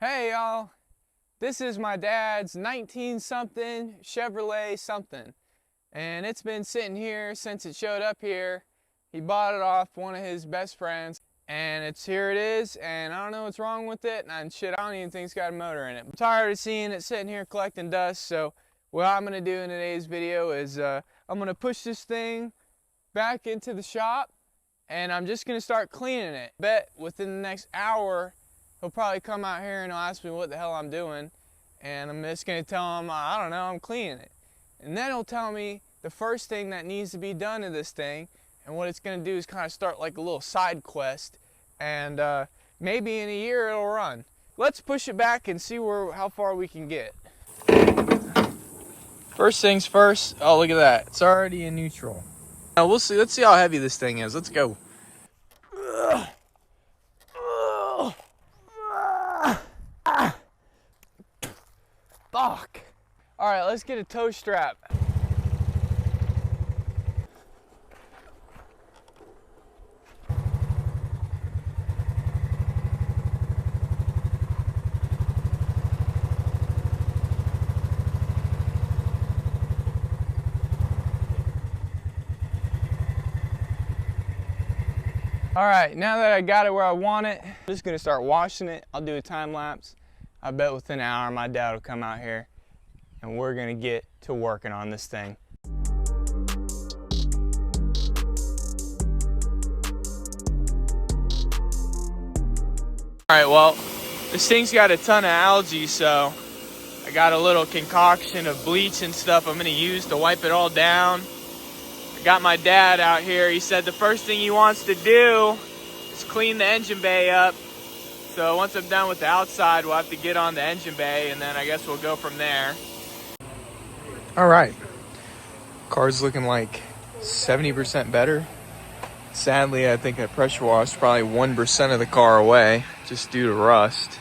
Hey y'all, this is my dad's 19-something Chevrolet something, and it's been sitting here since it showed up here. He bought it off one of his best friends, and here it is, and I don't know what's wrong with it, and shit, I don't even think it's got a motor in it. I'm tired of seeing it sitting here collecting dust, so what I'm gonna do in today's video is I'm gonna push this thing back into the shop, and I'm just gonna start cleaning it. Bet within the next hour he'll probably come out here and he'll ask me what the hell I'm doing, and I'm just gonna tell him, I don't know, I'm cleaning it. And then he'll tell me the first thing that needs to be done to this thing, and what it's gonna do is kind of start like a little side quest, and maybe in a year it'll run. Let's push it back and see how far we can get. First things first, oh look at that, it's already in neutral. Now we'll see, let's see how heavy this thing is, let's go. Fuck. All right, let's get a tow strap. All right, now that I got it where I want it, I'm just gonna start washing it. I'll do a time lapse. I bet within an hour my dad will come out here and we're gonna get to working on this thing. All right, well, this thing's got a ton of algae, so I got a little concoction of bleach and stuff I'm gonna use to wipe it all down. I got my dad out here. He said the first thing he wants to do is clean the engine bay up. So once I'm done with the outside, we'll have to get on the engine bay, and then I guess we'll go from there. All right, car's looking like 70% better. Sadly, I think I pressure washed probably 1% of the car away just due to rust,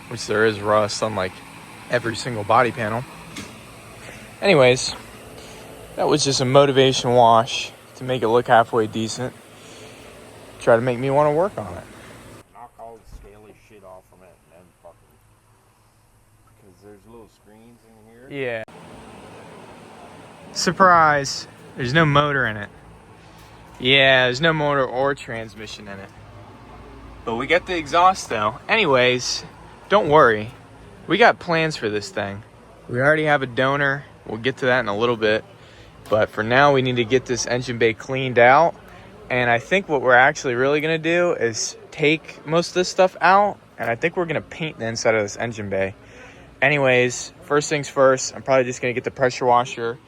which there is rust on like every single body panel. Anyways, that was just a motivation wash to make it look halfway decent. Try to make me want to work on it. Knock all the scaly shit off from it and then fucking, because there's little screens in here. Yeah. Surprise, there's no motor in it. Yeah, there's no motor or transmission in it. But we got the exhaust though. Anyways, don't worry. We got plans for this thing. We already have a donor. We'll get to that in a little bit. But for now, we need to get this engine bay cleaned out. And I think what we're actually really gonna do is take most of this stuff out, and I think we're gonna paint the inside of this engine bay. Anyways, first things first, I'm probably just gonna get the pressure washer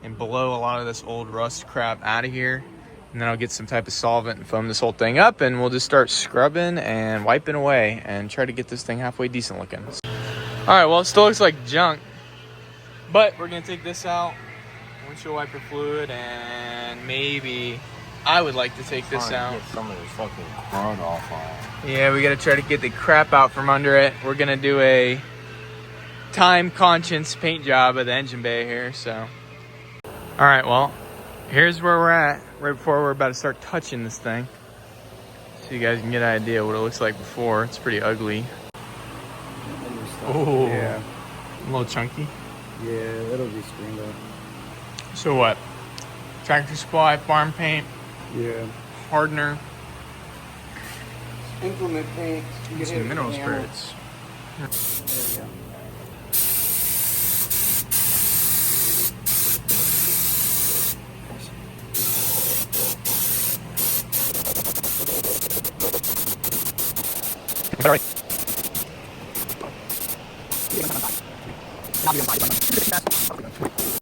and blow a lot of this old rust crap out of here. And then I'll get some type of solvent and foam this whole thing up, and we'll just start scrubbing and wiping away and try to get this thing halfway decent looking. All right, well, it still looks like junk, but we're gonna take this out, windshield wiper fluid, and maybe I would like to take this out. Get some of this fucking crud off on it. Yeah, we gotta try to get the crap out from under it. We're gonna do a time conscious paint job of the engine bay here, so. All right, well, here's where we're at, right before we're about to start touching this thing. So you guys can get an idea what it looks like before. It's pretty ugly. Oh, Yeah. A little chunky. Yeah, it'll be screened up. So what? Tractor Supply, farm paint, Yeah. hardener, Implement paint. and some mineral spirits. There we go.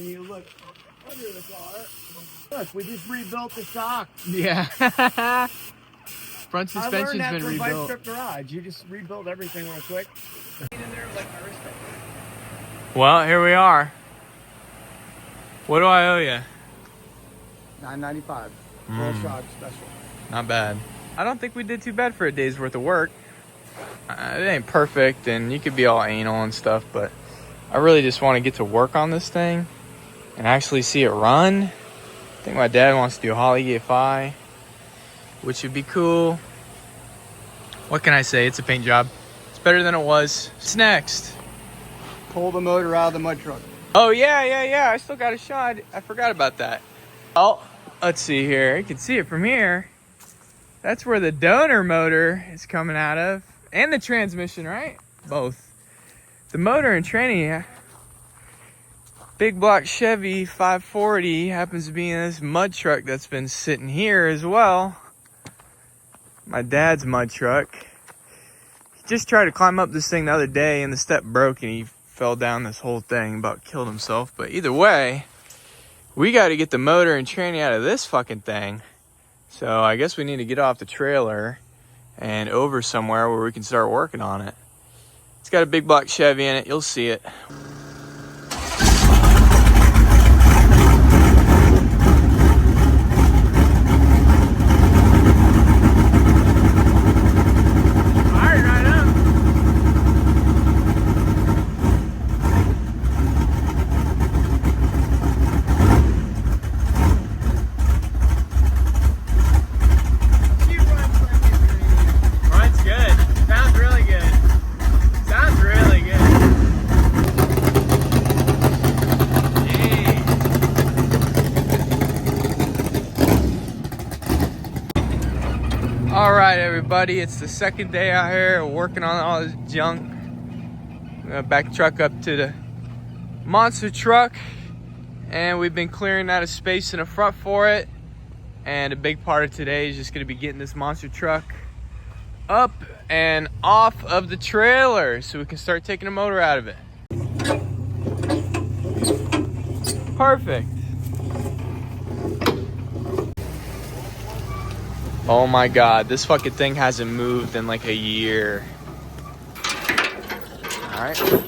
You look under the car. Look, we just rebuilt the shock. Yeah. Front suspension's been rebuilt. Bike Trip Garage. You just rebuild everything real quick. Well, here we are. What do I owe you? $9.95. Full shock special. Not bad. I don't think we did too bad for a day's worth of work. It ain't perfect, and you could be all anal and stuff, but I really just want to get to work on this thing and actually see it run. I think my dad wants to do Holley EFI, which would be cool. What can I say? It's a paint job. It's better than it was. What's next? Pull the motor out of the mud truck. Oh, yeah. I still got a shot. I forgot about that. Oh, let's see here. You can see it from here. That's where the donor motor is coming out of. And the transmission, right? Both. The motor and tranny. Big Block Chevy 540 happens to be in this mud truck that's been sitting here as well. My dad's mud truck. He just tried to climb up this thing the other day and the step broke and he fell down this whole thing, about killed himself. But either way, we got to get the motor and tranny out of this fucking thing. So I guess we need to get off the trailer and over somewhere where we can start working on it. It's got a Big Block Chevy in it. You'll see it. All right, everybody, it's the second day out here working on all this junk. I'm gonna back the truck up to the monster truck, and we've been clearing out of space in the front for it. And a big part of today is just gonna be getting this monster truck up and off of the trailer so we can start taking the motor out of it. Perfect. Oh my God, this fucking thing hasn't moved in like a year. All right.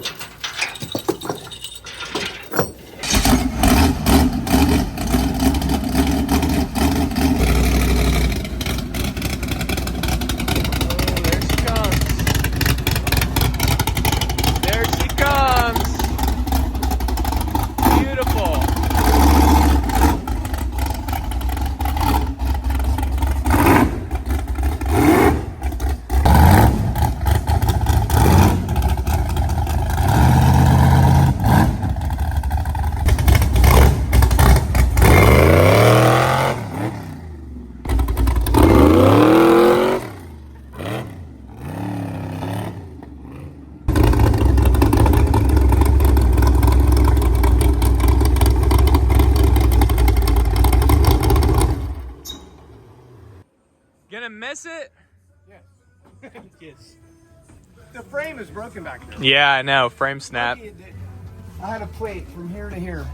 Gonna miss it? Yes. Yes. The frame is broken back there. Yeah, I know. Frame snap. I had a plate from here to here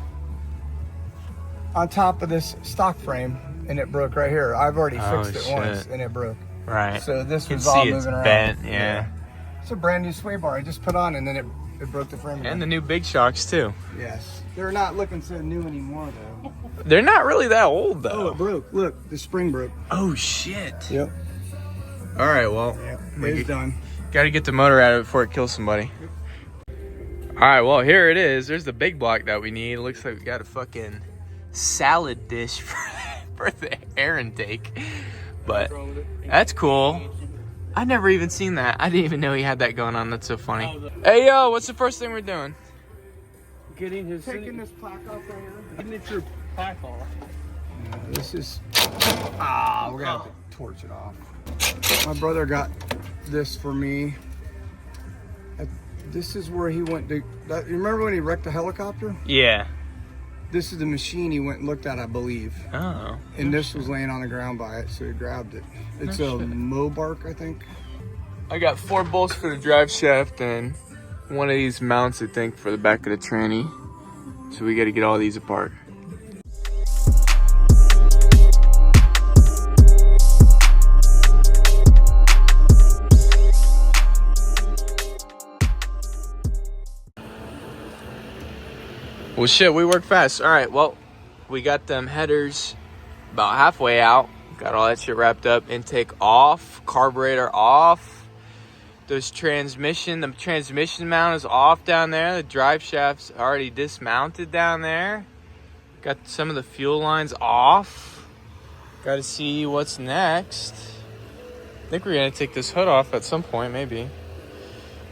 on top of this stock frame, and it broke right here. I've already fixed it once, and it broke. Right. So this you was can all see moving it's around. Bent, yeah. It's a brand new sway bar I just put on, and then it broke the frame again. And the new big shocks too. Yes. They're not looking so new anymore, though. They're not really that old, though. Oh, it broke. Look, the spring broke. Oh, shit. Yep. All right, well, Yep. It's done. Got to get the motor out of it before it kills somebody. All right, well, here it is. There's the big block that we need. It looks like we got a fucking salad dish for the air intake. But that's cool. I never even seen that. I didn't even know he had that going on. That's so funny. Hey, yo, what's the first thing we're doing? Taking this plaque off right here. Signature plaque off. This is... we're going to have to torch it off. My brother got this for me. This is where he went to... You remember when he wrecked the helicopter? Yeah. This is the machine he went and looked at, I believe. Oh. And this was laying on the ground by it, so he grabbed it. It's a Mobark, I think. I got 4 bolts for the drive shaft and one of these mounts, I think, for the back of the tranny. So we got to get all these apart. Well, shit, we work fast. All right, well, we got them headers about halfway out. Got all that shit wrapped up. Intake off, carburetor off. The transmission mount is off down there. The drive shaft's already dismounted down there. Got some of the fuel lines off. Got to see what's next. I think we're gonna take this hood off at some point, maybe.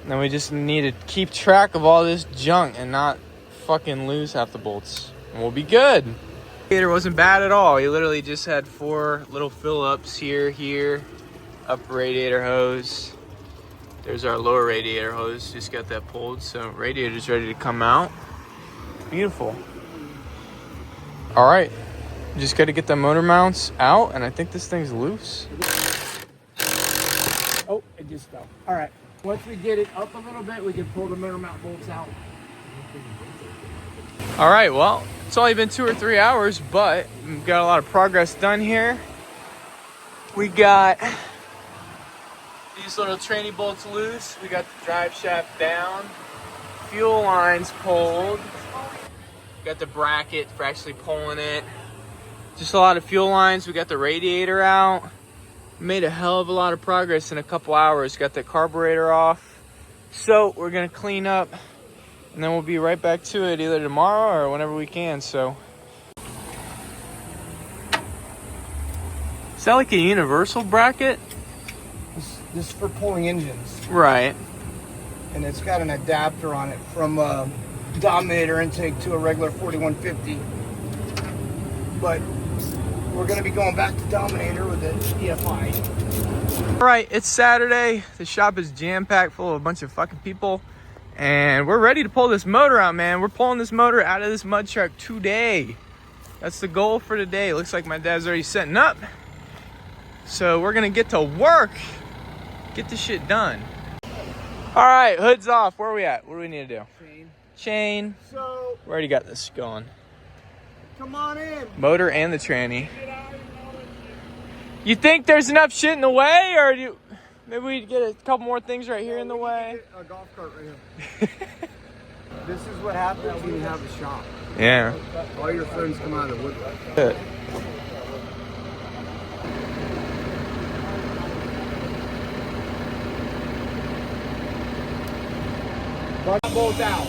And then we just need to keep track of all this junk and not fucking lose half the bolts. And we'll be good. It wasn't bad at all. He literally just had 4 little fill-ups here, upper radiator hose. There's our lower radiator hose. Just got that pulled, so radiator's ready to come out. Beautiful. All right, just got to get the motor mounts out, and I think this thing's loose. Oh, it just fell. All right. Once we get it up a little bit, we can pull the motor mount bolts out. All right, well, it's only been 2 or 3 hours, but we've got a lot of progress done here. We got these little tranny bolts loose. We got the drive shaft down. Fuel lines pulled. Got the bracket for actually pulling it. Just a lot of fuel lines. We got the radiator out. Made a hell of a lot of progress in a couple hours. Got the carburetor off. So we're gonna clean up and then we'll be right back to it either tomorrow or whenever we can. So is that like a universal bracket? This is for pulling engines. Right. And it's got an adapter on it from Dominator intake to a regular 4150. But we're going to be going back to Dominator with the EFI. All right, it's Saturday. The shop is jam-packed full of a bunch of fucking people. And we're ready to pull this motor out, man. We're pulling this motor out of this mud truck today. That's the goal for today. Looks like my dad's already setting up. So we're going to get to work. Get this shit done. All right, hood's off. Where are we at? What do we need to do? Chain. So, We already got this going. come on in. Motor and the tranny. You think there's enough shit in the way, or do you, maybe we get a couple more things right here in the way? A golf cart right here. This is what happens when you have a shop. Yeah. All your friends come out of the woodwork. Good. Both out.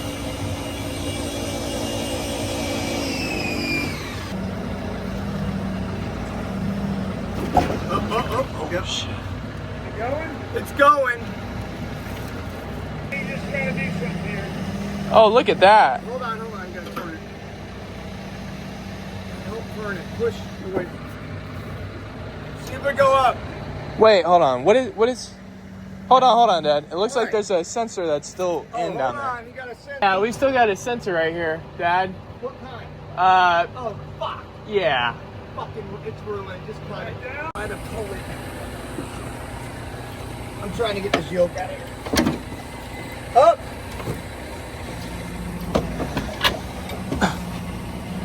Oh, shit. It's going. Oh, look at that. Hold on, you gotta turn it. Don't turn it. Push away. See if it go up. Wait, hold on. What is? Hold on, Dad. It looks like there's a sensor that's still in down there. Hold on, you got a sensor. Yeah, we still got a sensor right here, Dad. What kind? Oh, fuck. yeah. Fucking, it's ruined. Just cut it down. Try to pull it. I'm trying to get this yoke out of here. Up.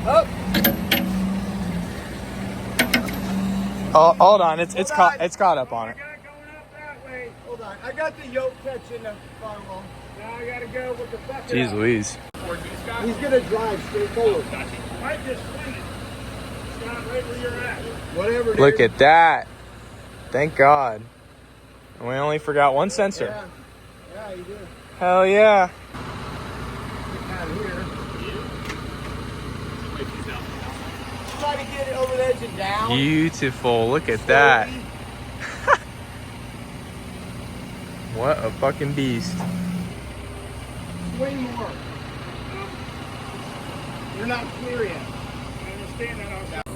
Up. Oh, hold on. It's caught up on it. Hold on. I got the yoke catching the firewall. Now I gotta go with the fucking. Jeez Louise. He's gonna drive straight forward. I just swing it. Stop right where you're at. Whatever. Look at that. Thank God. And we only forgot one sensor. Yeah. Yeah, you do. Hell yeah. Get out of here. Try to get it over the edge and down. Beautiful. Look at that. What a fucking beast. Way more. You're not clear yet. I understand that.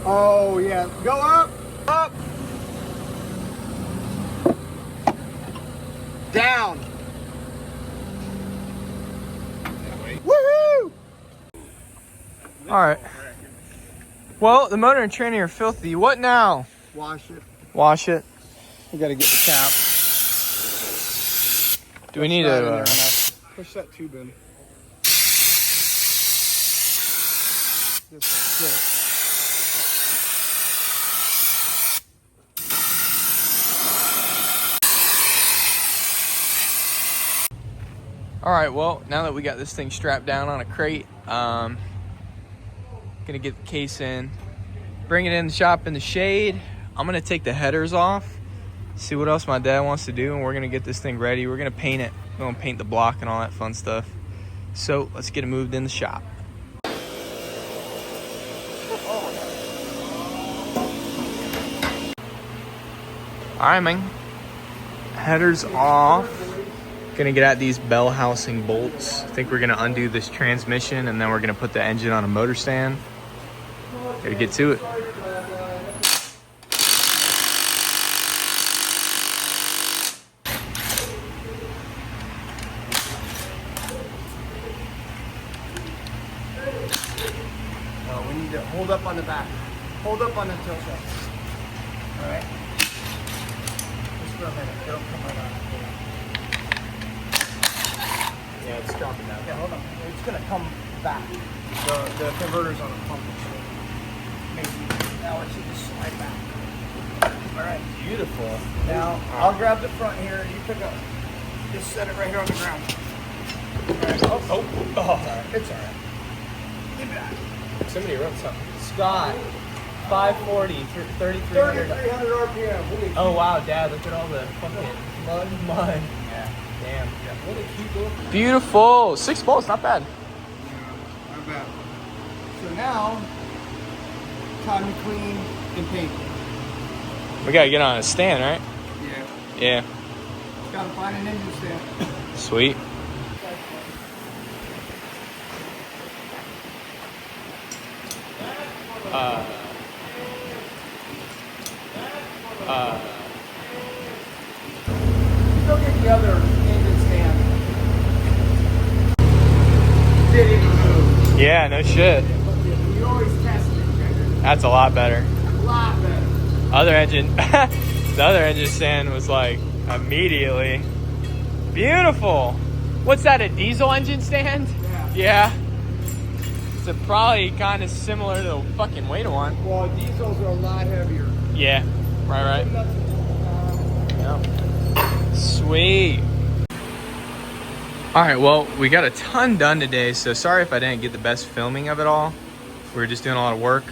Oh, yeah. Go up. Up. Down. Woohoo! All right. Well, the motor and tranny are filthy. What now? Wash it. Wash it. We gotta get the cap. Do we need That in there to? enough. Push that tube in. Just like so. All right. Well, now that we got this thing strapped down on a crate, gonna get the case in, bring it in the shop in the shade. I'm gonna take the headers off, see what else my dad wants to do, and we're gonna get this thing ready. We're gonna paint it. We're gonna paint the block and all that fun stuff. So let's get it moved in the shop. All right, man. Headers off. Gonna get at these bell housing bolts. I think we're gonna undo this transmission and then we're gonna put the engine on a motor stand. Gotta get to it. Oh, we need to hold up on the back. Hold up on the tilt shaft. All right. Just for a minute. It'll come right on. Yeah, it's dropping down. Yeah, hold on. It's gonna come back. The converter's on the pump. Now it should just slide back. All right. Beautiful. Now I'll grab the front here. You pick up. Just set it right here on the ground. All right. Oh. It's all right. Give me that. Somebody wrote something. Scott, 540, 3,300 RPM. Holy Oh wow, Dad, look at all the fucking mud. Yeah. Damn. What a cute little. Beautiful. 6 bolts, not bad. Not bad. So now, time to clean and paint. We gotta get on a stand, right? Yeah. Yeah. Gotta find an engine stand. Sweet. Go get the other engine stand. Didn't even move. Yeah, no shit. You always test it, Jagger. That's a lot better. A lot better. Other engine, the other engine stand was like immediately beautiful. What's that? A diesel engine stand? Yeah. Yeah. It's probably kind of similar to the fucking weight one. Well, diesels are a lot heavier. Yeah. Right. Yeah. Sweet. All right. Well, we got a ton done today, so sorry if I didn't get the best filming of it all. We were just doing a lot of work.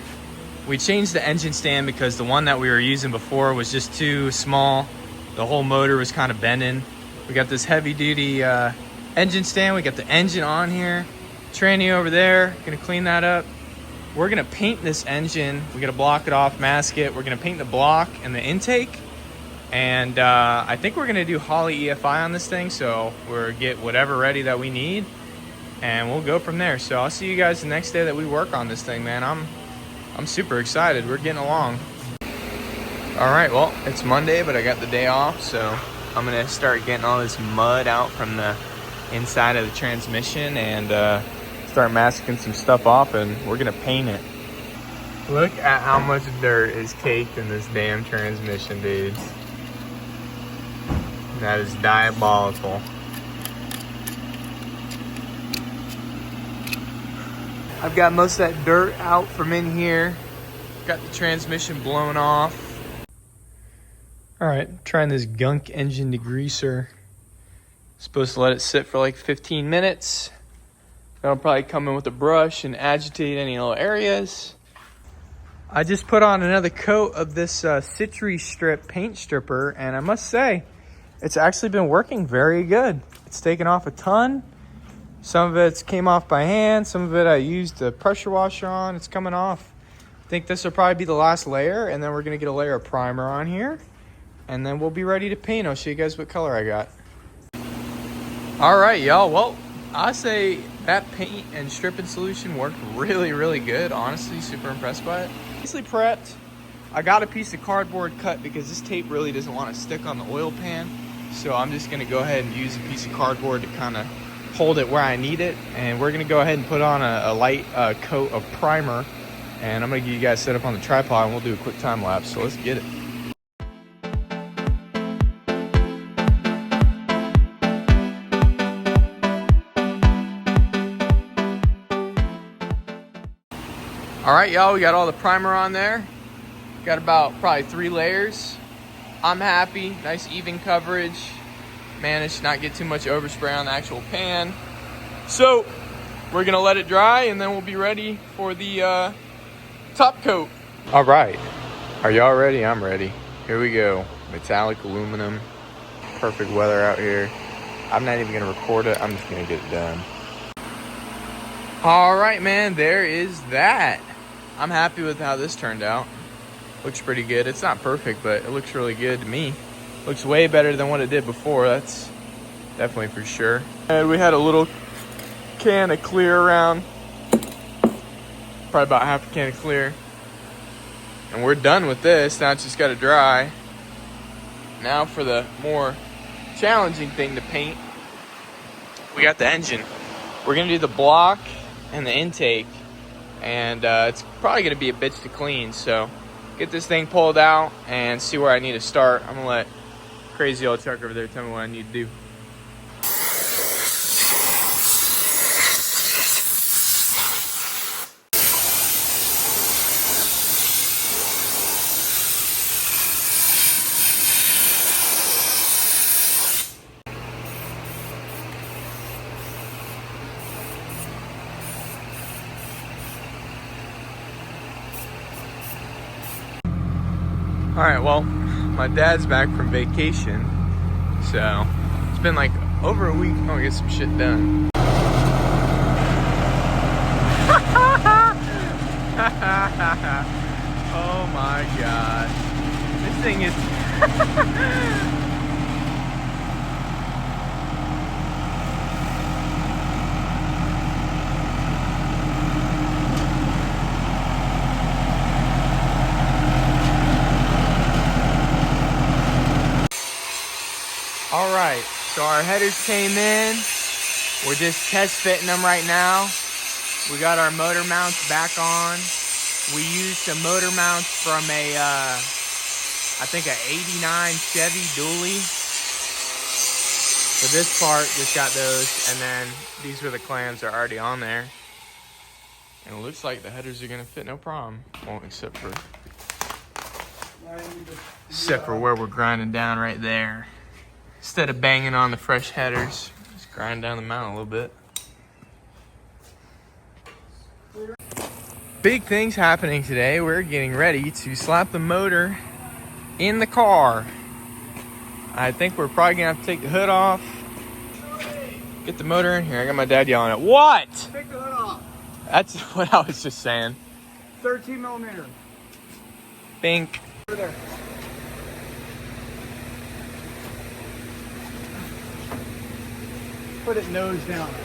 We changed the engine stand because the one that we were using before was just too small. The whole motor was kind of bending. We got this heavy duty engine stand. We got the engine on here. Tranny over there, gonna clean that up. We're gonna paint this engine. We gotta block it off, mask it. We're gonna paint the block and the intake. And I think we're gonna do Holley EFI on this thing. So we'll get whatever ready that we need and we'll go from there. So I'll see you guys the next day that we work on this thing, man. I'm super excited. We're getting along. All right, well, it's Monday, but I got the day off. So I'm gonna start getting all this mud out from the inside of the transmission and start masking some stuff off, and we're gonna paint it. Look at how much dirt is caked in this damn transmission, dudes. That is diabolical. I've got most of that dirt out from in here. Got the transmission blown off. All right, trying this gunk engine degreaser. Supposed to let it sit for like 15 minutes. I'll probably come in with a brush and agitate any little areas. I just put on another coat of this Citrus Strip paint stripper, and I must say, it's actually been working very good. It's taken off a ton. Some of it came off by hand. Some of it I used the pressure washer on. It's coming off. I think this will probably be the last layer, and then we're gonna get a layer of primer on here, and then we'll be ready to paint. I'll show you guys what color I got. All right, y'all. Well, I say that paint and stripping solution worked really, really good. Honestly, super impressed by it. Nicely prepped. I got a piece of cardboard cut because this tape really doesn't want to stick on the oil pan. So I'm just gonna go ahead and use a piece of cardboard to kind of hold it where I need it. And we're gonna go ahead and put on a light coat of primer. And I'm gonna get you guys set up on the tripod and we'll do a quick time lapse. So let's get it. All right, y'all, we got all the primer on there. Got about probably 3 layers. I'm happy, nice even coverage. Managed to not get too much overspray on the actual pan. So we're gonna let it dry and then we'll be ready for the top coat. All right, are y'all ready? I'm ready. Here we go, metallic aluminum. Perfect weather out here. I'm not even gonna record it, I'm just gonna get it done. All right, man, there is that. I'm happy with how this turned out. Looks pretty good. It's not perfect, but it looks really good to me. Looks way better than what it did before. That's Definitely for sure. And we had a little can of clear around. Probably about half a can of clear. And we're done with this. Now it's just got to dry. Now for the more challenging thing to paint. We got the engine. We're going to do the block and the intake. And it's probably going to be a bitch to clean. So get this thing pulled out and see where I need to start. I'm going to let crazy old Chuck over there tell me what I need to do. Alright, well, my dad's back from vacation, so it's been like over a week. I'm gonna get some shit done. Oh my god. This thing is... Alright, so our headers came in. We're just test fitting them right now. We got our motor mounts back on. We used the motor mounts from a, I think a 89 Chevy dually. For this part, just got those, and then these were the clamps that are already on there. And it looks like the headers are gonna fit no problem. Well, except for where we're grinding down right there. Instead of banging on the fresh headers, just grind down the mount a little bit. Big things happening today. We're getting ready to slap the motor in the car. I think we're probably gonna have to take the hood off. Get the motor in here. I got my dad yelling at what? Take the hood off. That's what I was just saying. 13 millimeter. Bink. Over there. Put it nose down, right?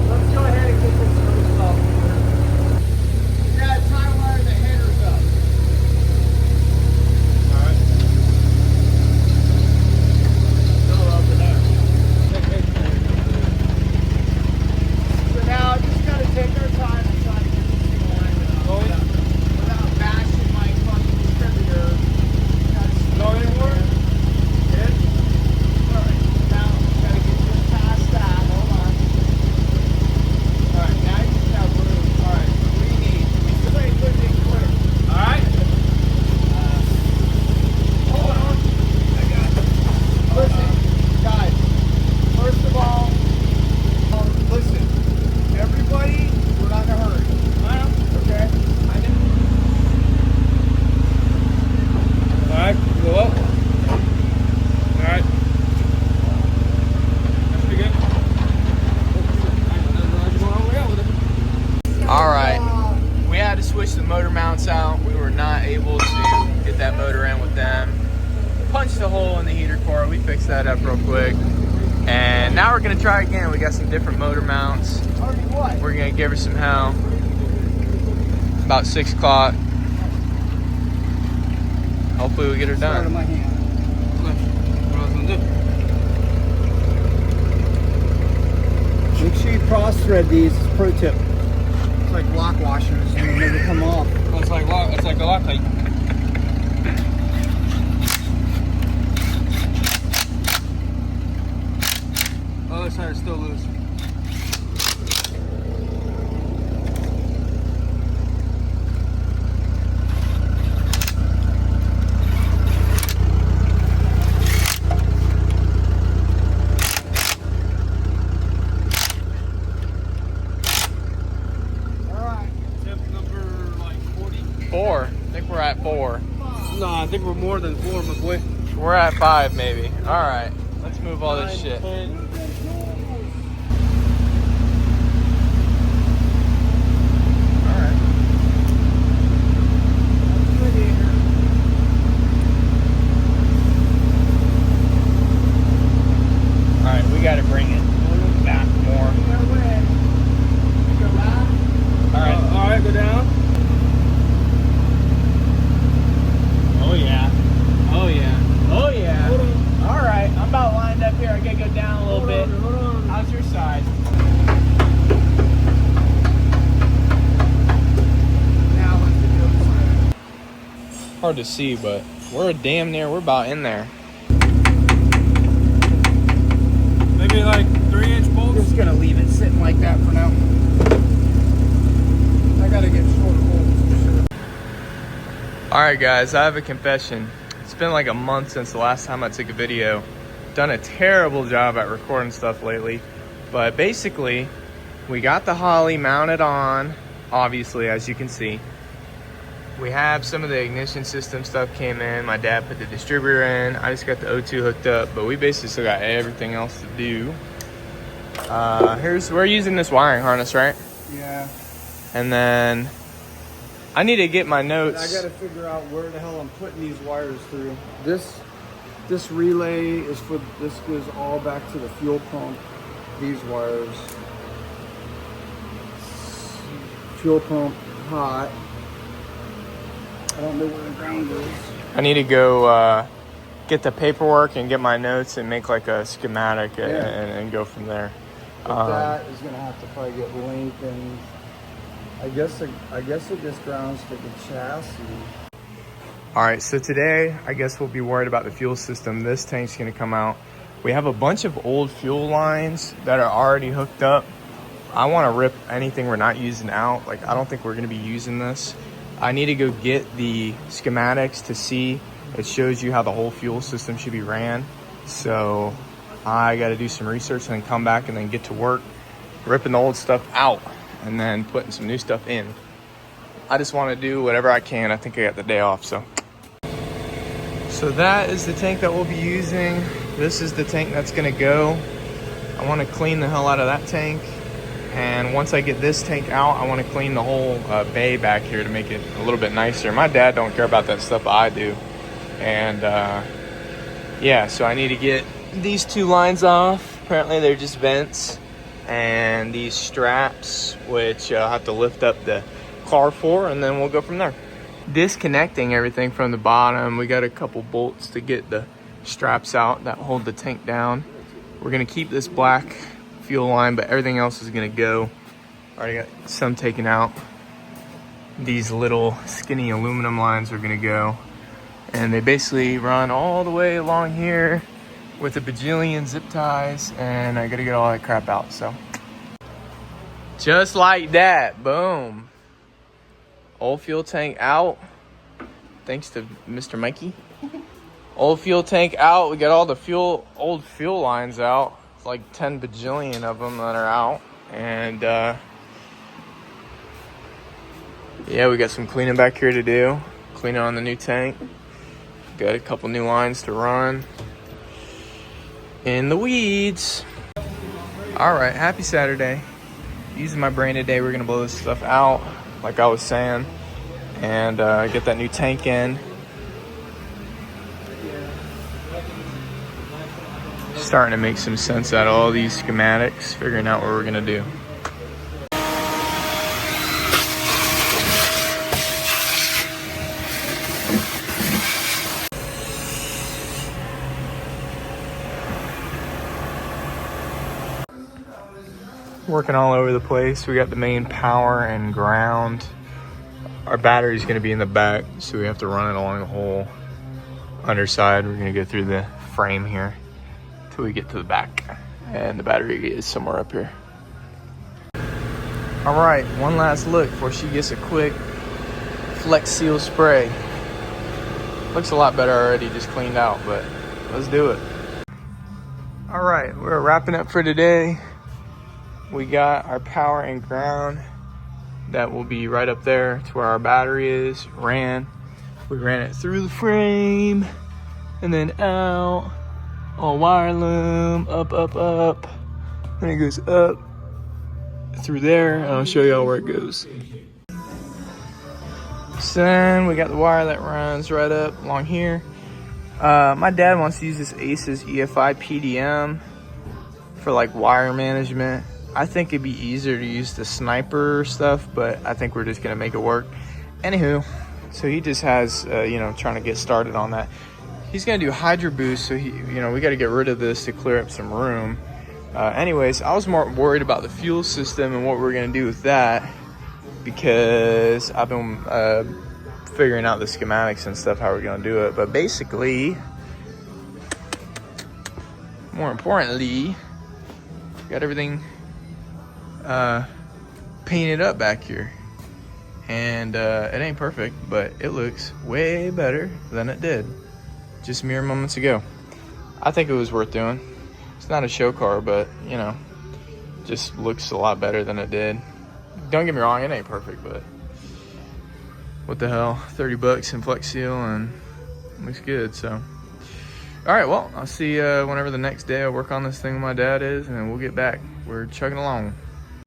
Let's go ahead and get this nose off. Yeah, time wire the headers up. Alright. Still over there. So now just gotta take our time and try to get this thing lined up. Without bashing my fucking distributor. Go anymore? Good? Alright, now gotta get just past that. Hold on. Alright, now you just have room. Alright, what do you need? Somebody put it in clear. Alright? Hold on. I got it. Listen, guys. First of all, listen. Everybody, we're not in a hurry. Okay? I know. Alright, go up. Alright. That's pretty good. Alright. We had to switch the motor mounts out. We were not able to get that motor in with them. Punched a hole in the heater core. We fixed that up real quick. And now we're gonna try again. We got some different motor mounts. Already what? We're gonna give her some hell. About 6 o'clock. Hopefully we get her Start of done. my hand. What I was gonna do? Make sure you cross thread these. Pro tip. It's like lock washers. They never come off. It's like a Loctite. Other side is still loose. Alright. Tip number like 40. 4. I think we're at 4. No, I think we're more than 4, my boy. We're at 5 maybe. Alright. Let's move all this shit. 10. Alright. hard to see, but we're about in there. Maybe like 3-inch I'm bolts. just gonna leave it sitting like that for now. I gotta get short bolts for sure. Alright guys, I have a confession. It's been like a month since the last time I took a video. Done a terrible job at recording stuff lately. But basically, we got the Holley mounted on, obviously, as you can see. We have some of the ignition system stuff came in. My dad put the distributor in. I just got the O2 hooked up, but we basically still got everything else to do. We're using this wiring harness, right? Yeah. And then I need to get my notes. I gotta figure out where the hell I'm putting these wires through. This relay is for, this goes all back to the fuel pump. These wires. Fuel pump, hot. I don't know where the ground goes. I need to go get the paperwork and get my notes and make like a schematic and go from there. But that is gonna have to probably get linked, and I guess it just grounds to the chassis. All right, so today I guess we'll be worried about the fuel system. This tank's gonna come out. We have a bunch of old fuel lines that are already hooked up. I want to rip anything we're not using out. Like, I don't think we're gonna be using this. I need to go get the schematics to see. It shows you how the whole fuel system should be ran. So I got to do some research and then come back and then get to work ripping the old stuff out and then putting some new stuff in. I just want to do whatever I can. I think I got the day off, so that is the tank that we'll be using. This is the tank that's going to go. I want to clean the hell out of that tank. And once I get this tank out, I want to clean the whole bay back here to make it a little bit nicer. My dad don't care about that stuff, but I do. And yeah, so I need to get these two lines off. Apparently they're just vents. And these straps, which I'll have to lift up the car for, and then we'll go from there. Disconnecting everything from the bottom. We got a couple bolts to get the straps out that hold the tank down. We're gonna keep this black fuel line, but everything else is gonna go. Already got some taken out. These little skinny aluminum lines are gonna go, and they basically run all the way along here with a bajillion zip ties, and I gotta get all that crap out. So just like that, boom, old fuel tank out, thanks to Mr. Mikey. Old fuel tank out. We got all the old fuel lines out. Like 10 bajillion of them that are out, and yeah, we got some cleaning back here to do. Cleaning on the new tank. Got a couple new lines to run in the weeds. All right, happy Saturday. Using my brain today. We're gonna blow this stuff out, like I was saying, and get that new tank in. Starting to make some sense out of all these schematics, figuring out what we're gonna do. Working all over the place. We got the main power and ground. Our battery's gonna be in the back, so we have to run it along the whole underside. We're gonna go through the frame here till we get to the back, and the battery is somewhere up here. All right, one last look before she gets a quick Flex Seal spray. Looks a lot better already, just cleaned out, but let's do it. All right, we're wrapping up for today. We got our power and ground that will be right up there to where our battery is. We ran it through the frame and then out. All wire loom, up, then it goes up through there, and I'll show y'all where it goes. So then we got the wire that runs right up along here. My dad wants to use this Aces EFI PDM for like wire management. I think it'd be easier to use the Sniper stuff, but I think we're just gonna make it work. Anywho, so he just has, trying to get started on that. He's gonna do Hydro Boost, so we gotta get rid of this to clear up some room. Anyways, I was more worried about the fuel system and what we're gonna do with that, because I've been figuring out the schematics and stuff, how we're gonna do it. But basically, more importantly, got everything painted up back here. And it ain't perfect, but it looks way better than it did just mere moments ago. I think it was worth doing. It's not a show car, but you know, just looks a lot better than it did. Don't get me wrong, it ain't perfect, but what the hell, 30 bucks in Flex Seal and looks good. So all right, well, I'll see whenever the next day I work on this thing with my dad is, and then we'll get back. We're chugging along.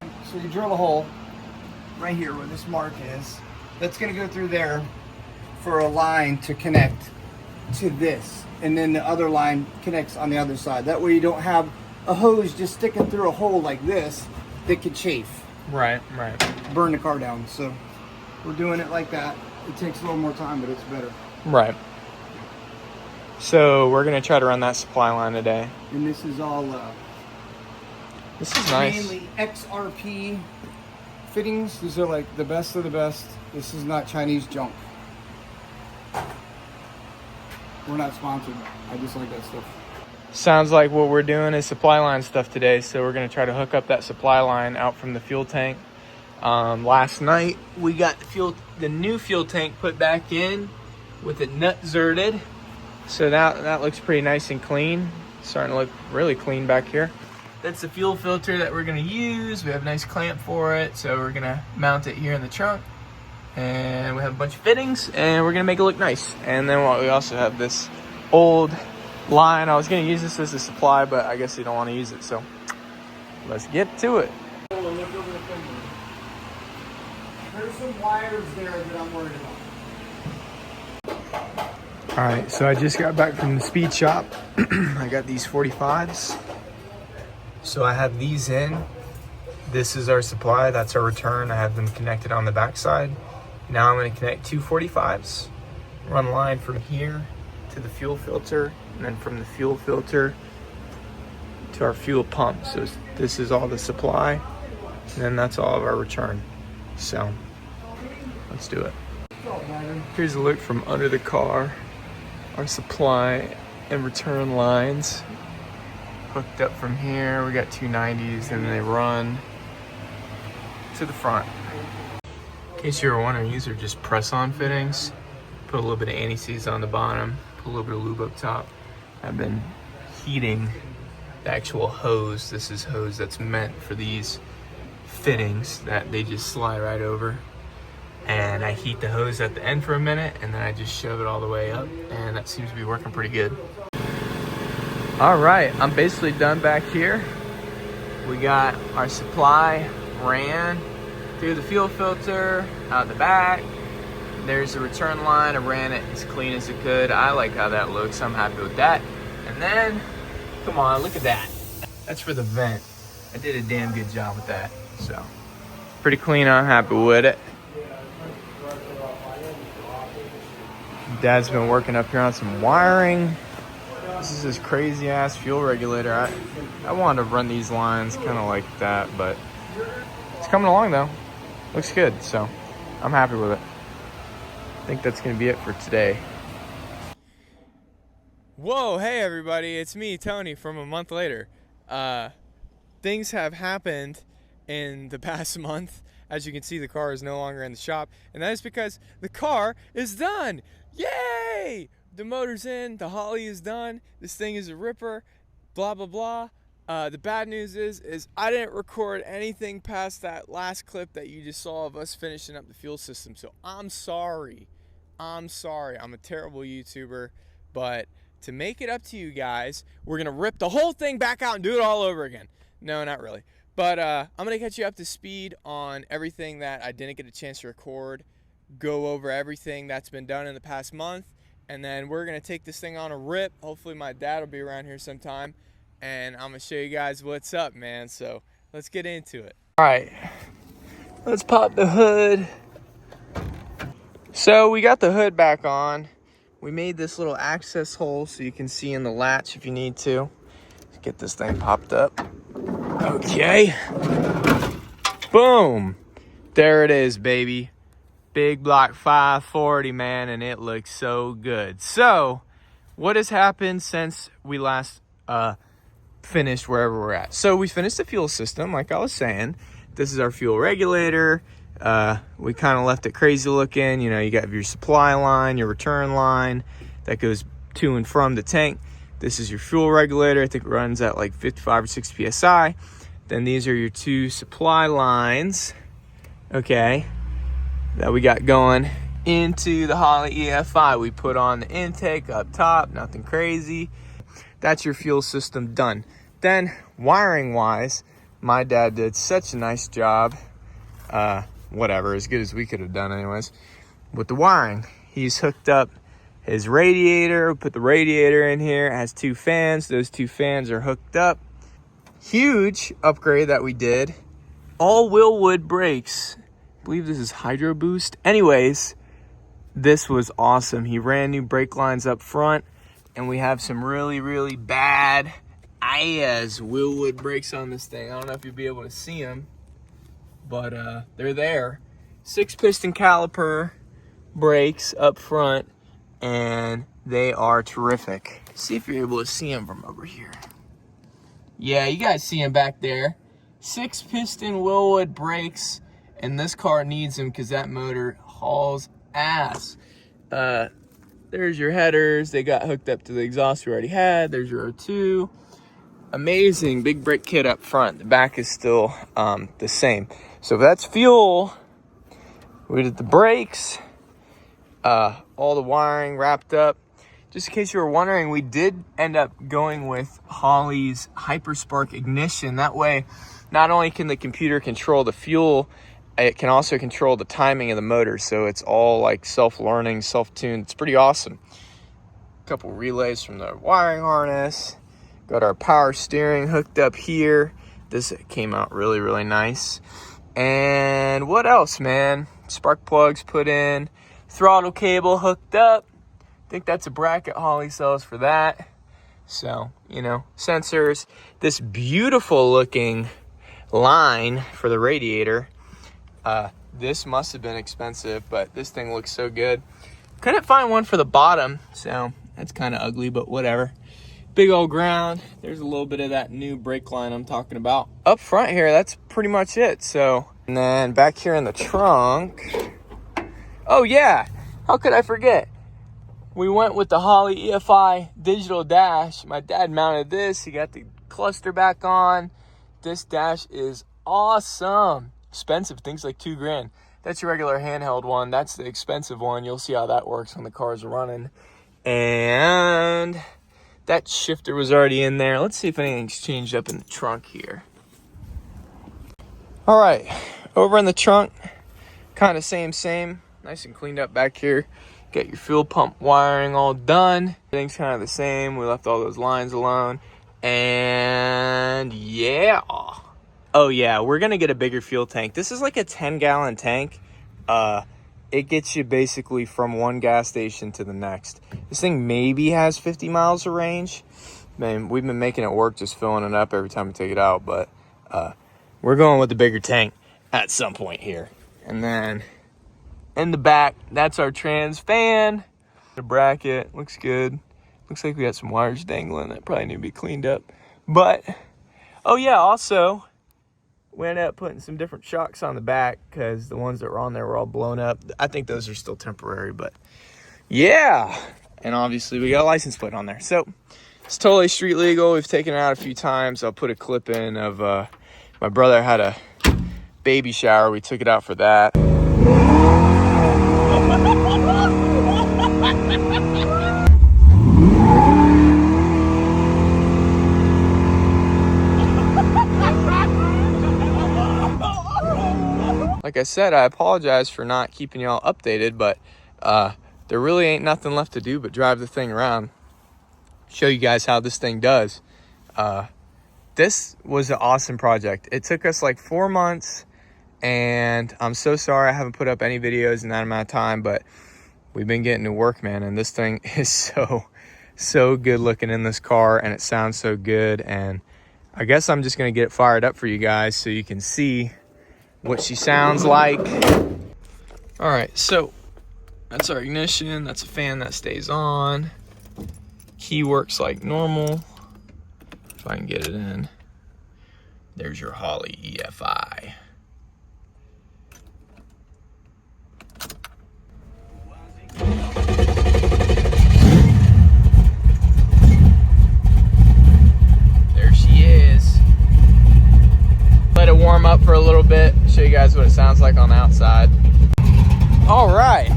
So you drill a hole right here where this mark is. That's going to go through there for a line to connect to this, and then the other line connects on the other side. That way you don't have a hose just sticking through a hole like this that could chafe. Right. Burn the car down. So we're doing it like that. It takes a little more time, but it's better. Right. So we're gonna try to run that supply line today. And this is all This is nice. mainly XRP fittings. These are like the best of the best. This is not Chinese junk. We're not sponsored. I just like that stuff. Sounds like what we're doing is supply line stuff today. So we're gonna try to hook up that supply line out from the fuel tank. Last night we got the new fuel tank put back in with it nut zerted. So that looks pretty nice and clean. Starting to look really clean back here. That's the fuel filter that we're gonna use. We have a nice clamp for it, so we're gonna mount it here in the trunk. And we have a bunch of fittings, and we're gonna make it look nice. And then we also have this old line. I was gonna use this as a supply, but I guess you don't want to use it, so let's get to it. Look over the fender. There's some wires there that I'm worried about. All right, so I just got back from the speed shop. I got these 45s. So I have these in. This is our supply, that's our return. I have them connected on the backside. Now I'm gonna connect two 45s, run line from here to the fuel filter, and then from the fuel filter to our fuel pump. So this is all the supply, and then that's all of our return. So let's do it. Here's a look from under the car. Our supply and return lines hooked up from here. We got two 90s, and they run to the front. In case you were wondering, these are just press-on fittings. Put a little bit of anti-seize on the bottom, put a little bit of lube up top. I've been heating the actual hose. This is hose that's meant for these fittings that they just slide right over. And I heat the hose at the end for a minute, and then I just shove it all the way up, and that seems to be working pretty good. All right, I'm basically done back here. We got our supply ran through the fuel filter, out the back. There's the return line. I ran it as clean as it could. I like how that looks. I'm happy with that. And then, come on, look at that. That's for the vent. I did a damn good job with that. So, pretty clean. I'm happy with it. Dad's been working up here on some wiring. This is this crazy ass fuel regulator. I wanted to run these lines kind of like that, but it's coming along though. Looks good, so I'm happy with it. I think that's gonna be it for today. Whoa, hey everybody, it's me, Tony, from a month later. Things have happened in the past month. As you can see, the car is no longer in the shop, and that is because the car is done. Yay! The motor's in, the Holley is done, this thing is a ripper, blah, blah, blah. The bad news is I didn't record anything past that last clip that you just saw of us finishing up the fuel system, so I'm sorry. I'm a terrible YouTuber, but to make it up to you guys, we're gonna rip the whole thing back out and do it all over again. No, not really. But I'm gonna catch you up to speed on everything that I didn't get a chance to record, go over everything that's been done in the past month, and then we're gonna take this thing on a rip. Hopefully my dad will be around here sometime, and I'm gonna show you guys what's up, man. So let's get into it. All right, let's pop the hood. So we got the hood back on. We made this little access hole so you can see in the latch if you need to. Let's get this thing popped up. Okay. Boom. There it is, baby. Big Block 540, man, and it looks so good. So, what has happened since we last finished wherever we're at? So, we finished the fuel system, like I was saying. This is our fuel regulator. We kind of left it crazy looking. You know, you got your supply line, your return line that goes to and from the tank. This is your fuel regulator. I think it runs at like 55 or 60 psi. Then these are your two supply lines, okay, that we got going into the Holley EFI. We put on the intake up top, nothing crazy. That's your fuel system done. Then wiring wise, my dad did such a nice job, whatever, as good as we could have done anyways, with the wiring. He's hooked up his radiator, put the radiator in here. It has two fans. Those two fans are hooked up. Huge upgrade that we did. All Willwood brakes. I believe this is Hydro Boost. Anyways, this was awesome. He ran new brake lines up front, and we have some really, really bad IAS Willwood brakes on this thing. I don't know if you'll be able to see them, but they're there. 6-piston caliper brakes up front, and they are terrific. See if you're able to see them from over here. Yeah, you guys see them back there. 6-piston Willwood brakes. And this car needs them because that motor hauls ass. There's your headers. They got hooked up to the exhaust we already had. There's your O2. Amazing big brake kit up front. The back is still the same. So that's fuel. We did the brakes. All the wiring wrapped up. Just in case you were wondering, we did end up going with Holley's Hyperspark ignition. That way, not only can the computer control the fuel, it can also control the timing of the motor. So it's all like self-learning, self-tuned. It's pretty awesome. A couple relays from the wiring harness. Got our power steering hooked up here. This came out really, really nice. And what else, man? Spark plugs put in. Throttle cable hooked up. I think that's a bracket Holley sells for that. So, you know, sensors. This beautiful looking line for the radiator. This must have been expensive, but this thing looks so good. Couldn't find one for the bottom, so that's kind of ugly, but whatever. Big old ground. There's a little bit of that new brake line I'm talking about. Up front here, that's pretty much it. So, and then back here in the trunk. Oh yeah, how could I forget? We went with the Holley EFI digital dash. My dad mounted this. He got the cluster back on. This dash is awesome. Expensive, things like $2,000. That's your regular handheld one. That's the expensive one. You'll see how that works when the car's running. And that shifter was already in there. Let's see if anything's changed up in the trunk here. All right, over in the trunk, kind of same. Nice and cleaned up back here. Get your fuel pump wiring all done. Everything's kind of the same. We left all those lines alone. And yeah. Oh yeah, we're gonna get a bigger fuel tank. This is like a 10-gallon tank. It gets you basically from one gas station to the next. This thing maybe has 50 miles of range. Man, we've been making it work just filling it up every time we take it out, but we're going with the bigger tank at some point here. And then in the back, that's our trans fan. The bracket looks good. Looks like we got some wires dangling that probably need to be cleaned up. But, oh yeah, also, we ended up putting some different shocks on the back because the ones that were on there were all blown up. I think those are still temporary, but yeah. And obviously we got a license plate on there. So it's totally street legal. We've taken it out a few times. I'll put a clip in of my brother had a baby shower. We took it out for that. Like I said, I apologize for not keeping y'all updated, but there really ain't nothing left to do but drive the thing around, show you guys how this thing does. This was an awesome project. It took us like 4 months, and I'm so sorry I haven't put up any videos in that amount of time, but we've been getting to work, man, and this thing is so good looking in this car, and it sounds so good. And I guess I'm just gonna get it fired up for you guys so you can see what she sounds like. All right, so that's our ignition. That's a fan that stays on. Key works like normal. If I can get it in. There's your Holley EFI. There she is. Let it warm up for a little bit. Show you guys what it sounds like on the outside. All right.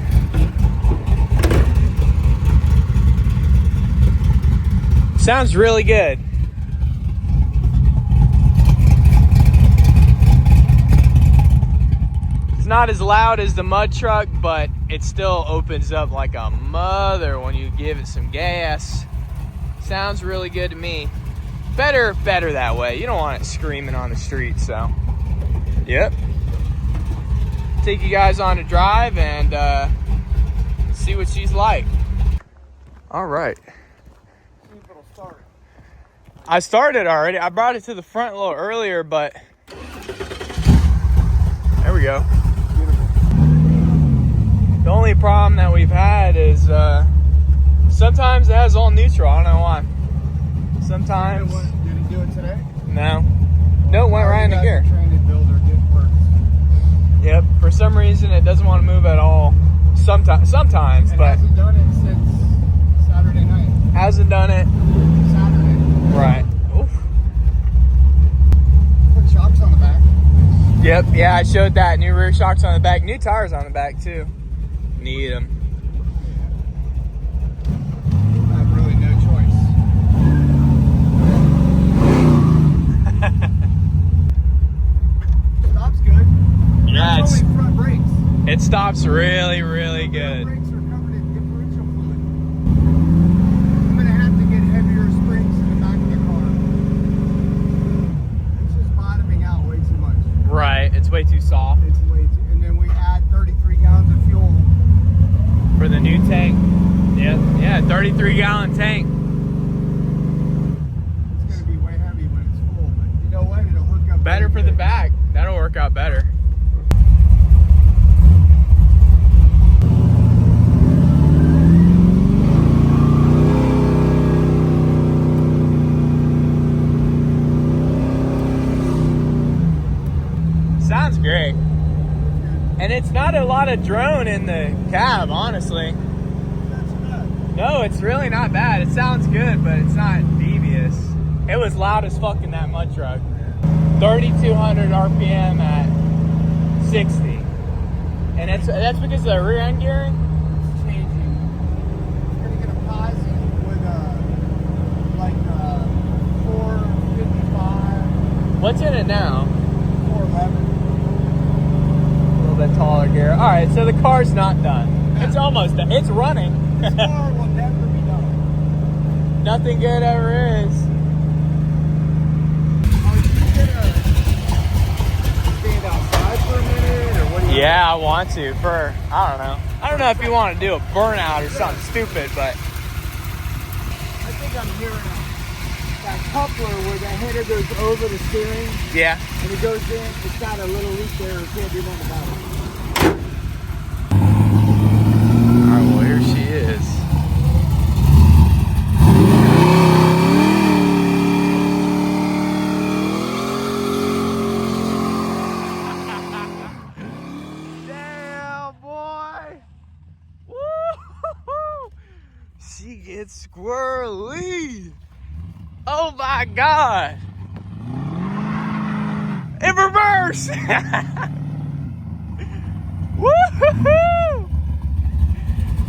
Sounds really good. It's not as loud as the mud truck, but it still opens up like a mother when you give it some gas. Sounds really good to me. Better that way. You don't want it screaming on the street, so. Yep. Take you guys on a drive and see what she's like. All right. I started already. I brought it to the front a little earlier, but there we go. The only problem that we've had is sometimes it has all neutral. I don't know why. Sometimes. Did it do it today? No. No, it went right into gear. It Yep. For some reason, it doesn't want to move at all. Sometimes, it but hasn't done it since Saturday night. Hasn't done it. Saturday. Right. Oof. Put shocks on the back. Yep. Yeah, I showed that. New rear shocks on the back. New tires on the back too. Need them. I have really no choice. Stops good. Yeah, That's only front brakes. it stops really, really good. Front brakes are covered in differential fluid. I'm gonna have to get heavier springs in the back of the car. It's just bottoming out way too much. Right. It's way too soft It's way too, and then we add 33 gallons of fuel. for the new tank. Yep. Yeah, 33-gallon tank. It's gonna be way heavy when it's full, but you know what? It'll hook up. Better really for the good. back. That'll work out better. Sounds great. And it's not a lot of drone in the cab, honestly. That's bad. No, it's really not bad. It sounds good, but it's not devious. It was loud as fuck in that mud truck. 3,200 RPM at 60. And that's because of the rear end gearing? It's changing. It's gonna get a posi with like 455, What's in it now? 411. A little bit taller gear. All right, so the car's not done. It's almost done. It's running. This car will never be done. Nothing good ever is. Are you gonna stand outside for a minute, or what do you? Yeah, I want to. I don't know if you want to do a burnout or something stupid, but I think I'm hearing that coupler where the header goes over the steering yeah. and it goes in. It's got a little leak there. It can't do nothing about it. All right, well, here she is. Damn, boy. Woo-hoo-hoo. She gets squirrely. Oh my God. In reverse. Woo-hoo-hoo.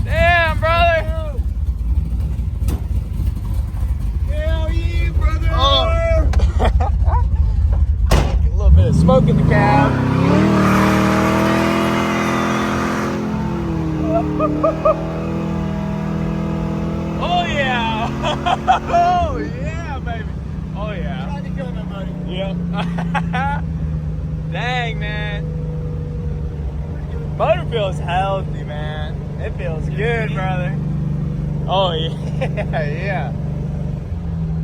Damn, brother. Hell yeah, brother. Oh. A little bit of smoke in the cab. Oh yeah. Oh yeah, baby. Oh yeah. Tried to kill nobody. Yep. Dang, man. Motor feels healthy, man. It feels good, brother. Oh yeah.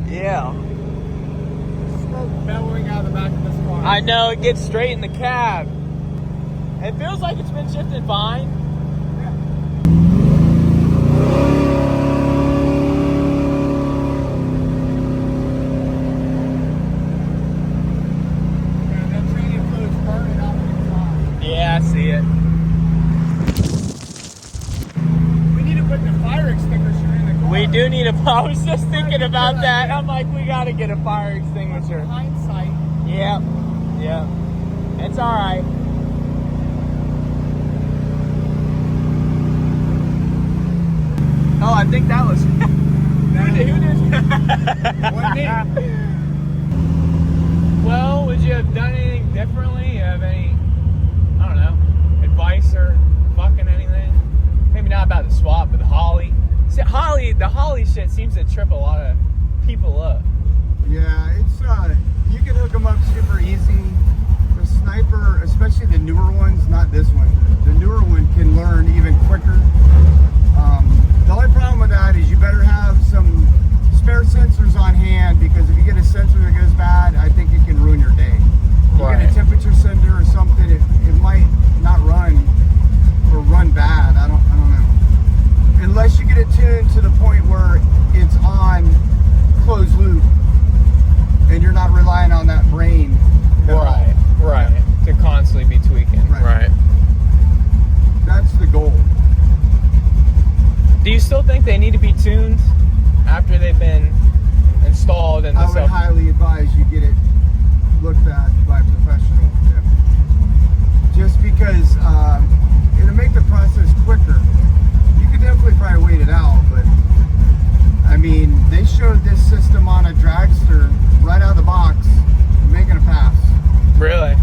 Yeah. Smoke bellowing out of the back of this car. I know, it gets straight in the cab. It feels like it's been shifting fine. Yeah, I see it. We need to put the fire extinguisher in the car. We do need a. I was just thinking about that. I'm like, we gotta get a fire extinguisher. Hindsight. Yeah, yeah. It's all right. Oh, I think that was. Who did? Wasn't me. Well, would you have done anything differently? You have any, I don't know, advice or fucking anything? Maybe not about the swap, but the Holley. See, the Holley shit seems to trip a lot of people up. Yeah, it's you can hook them up super easy. The Sniper, especially the newer ones, not this one. The newer one can learn even quicker. The only problem with that is you better have some spare sensors on hand, because if you get a sensor that goes bad, I think it can ruin your day. You Right. get a temperature sender or something, it might not run or run bad. I don't know. Unless you get it tuned to the point where it's on closed loop and you're not relying on that brain. Right. To constantly be tweaking. Right. That's the goal. Do you still think they need to be tuned after they've been installed and I would highly advise you get it looked at by a professional. Yeah. Just because it'll make the process quicker. You could definitely probably wait it out, but I mean, they showed this system on a dragster right out of the box, making a pass. Really?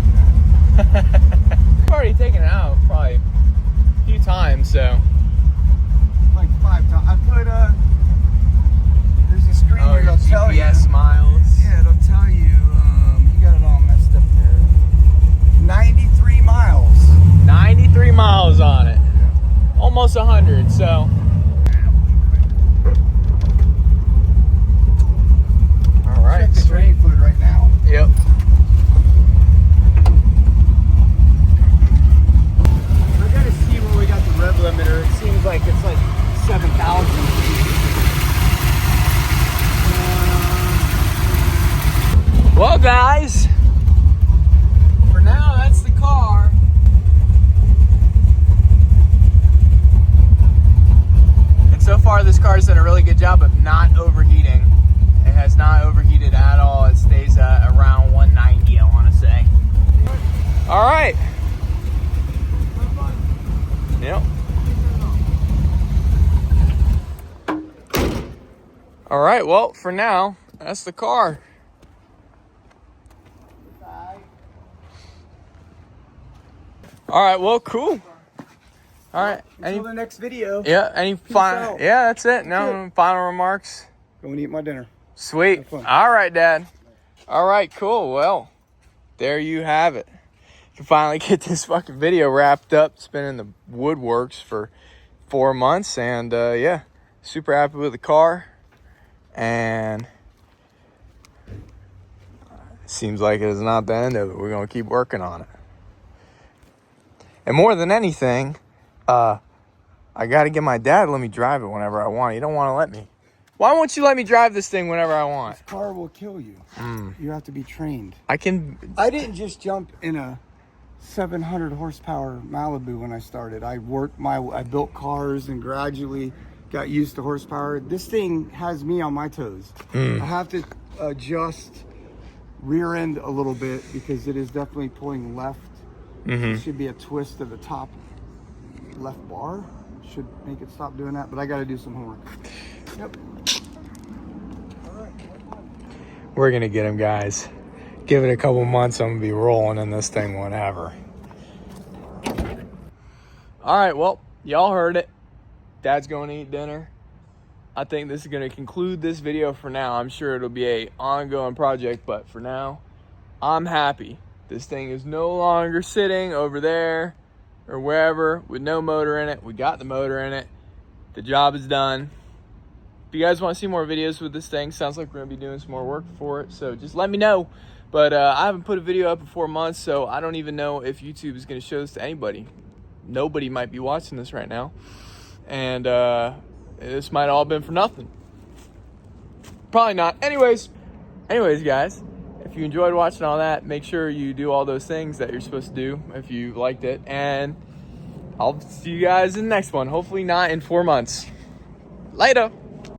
I've already taken it out probably a few times, so. Like 5 times. I put there's a screen here that'll tell you. GPS miles. Yeah, it'll tell you. You got it all messed up there. 93 miles. 93 miles on it. Almost 100, so. All right. Check the drain fluid right now. Yep. We're gonna see where we got the rev limiter. It seems like it's like 7,000. Well, guys, for now, that's the car. And so far, this car's done a really good job of not overheating. It has not overheated at all. It stays around 190, I want to say. All right. Yep. All right, well, for now, that's the car. All right, well, cool. All right. Until the next video. Yeah, any final? out. Yeah, that's it. No final remarks. Go and eat my dinner. Sweet. Have fun. All right, Dad. All right, cool. Well, there you have it. You can finally get this fucking video wrapped up. It's been in the woodworks for 4 months, and yeah, super happy with the car. And it seems like it is not the end of it. We're gonna keep working on it. And more than anything, I got to get my dad to let me drive it whenever I want. He don't want to let me. Why won't you let me drive this thing whenever I want? This car will kill you. You have to be trained. I can. I didn't just jump in a 700 horsepower Malibu when I started. I built cars and gradually got used to horsepower. This thing has me on my toes. I have to adjust rear end a little bit because it is definitely pulling left. There should be a twist of the top left bar. Should make it stop doing that, but I got to do some homework. Yep. We're going to get him, guys. Give it a couple months, I'm going to be rolling in this thing whenever. All right, well, y'all heard it. Dad's going to eat dinner. I think this is going to conclude this video for now. I'm sure it'll be an ongoing project, but for now, I'm happy. This thing is no longer sitting over there or wherever with no motor in it. We got the motor in it. The job is done. If you guys want to see more videos with this thing, sounds like we're going to be doing some more work for it. So just let me know But I haven't put a video up in 4 months, so I don't even know if YouTube is going to show this to anybody. Nobody might be watching this right now. And this might have all been for nothing. Probably not. Anyways, guys, if you enjoyed watching all that, make sure you do all those things that you're supposed to do if you liked it. And I'll see you guys in the next one. Hopefully not in 4 months. Later.